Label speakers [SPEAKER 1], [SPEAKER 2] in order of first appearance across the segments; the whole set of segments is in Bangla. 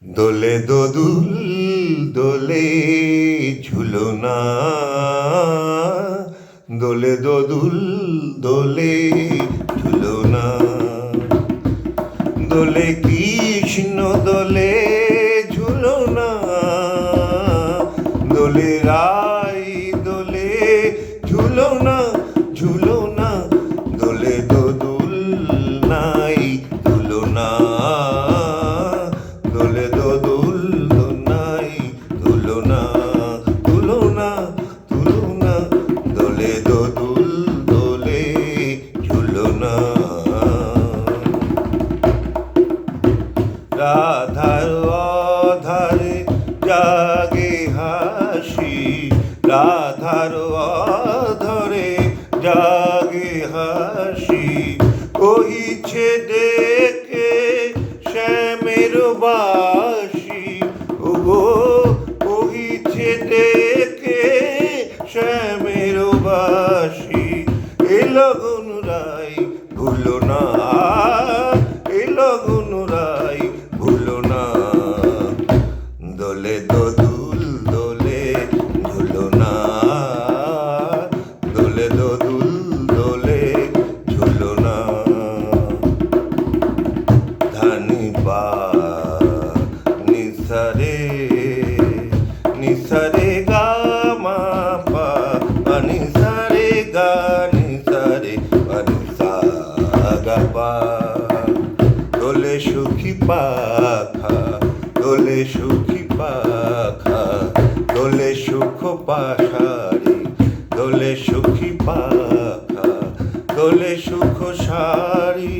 [SPEAKER 1] দোলে দোদুল দোলে ঝুলনা, দোলে দোদুল দোলে ঝুলনা। দোলে কৃষ্ণ দোলে ঝুলনা, দোলে রাই দোলে ঝুলনা ঝুলনা। দোলে দোদুল নাই তুলনা, দোলে দোদুল নাই তুলনা তুলনা তুলনা। দোলে দোদুল দোলে ঝুলনা। রাধার অধারে জাগে হাসি, রাধার অধরে জাগে হাসি। কহিছে ডেকে শ্যামের বাসি, ওগো কহিছে ডেকে শ্যামের বাসি। এ লগন রাই ভুলো না, এ লগন রাই ভুলো না। দোলে দোদুল দোলে ঝুলনা, দোলে দোদুল দোলে ঝুলনা। ধানি পা নিসারে নিসারে গা মা পা নিসারে গা নিসারে নিসা গা পা। দোলে সুখী পাখা, দোলে সুখী পাখা, দোলে সুখ পাশারি, দোলে সুখী পাখা, দোলে সুখ সারি।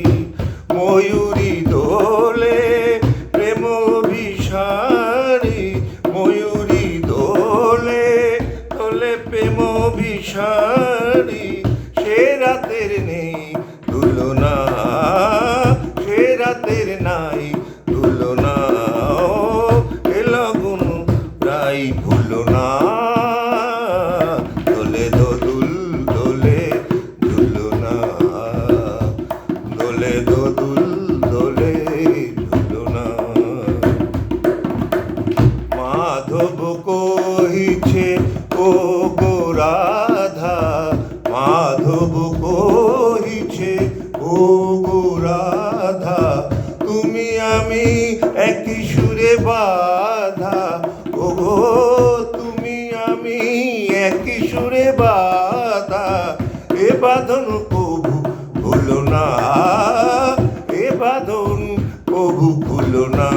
[SPEAKER 1] ময়ূরী দোলে প্রেম বিষারি, ময়ূরী দোলে দোলে প্রেম বিষারি। সে রাতের নেই তুলনা, সে রাতের নাই তুলনা। এ লগন রাই ভুলো না। দোলে দোদুল দোলে ঝুলনা, দোলে দোদুল দোলে ঝুলনা। মাধব কহিছে ও গো রাধা, মাধব কহিছে ও গো রাধা। তুমি আমি একই সুরে বাধা, ও গো তুমি আমি একই সুরে বাধা। এ বাঁধন কবু ভুলো না, এ বাঁধন কবু ভুলো না।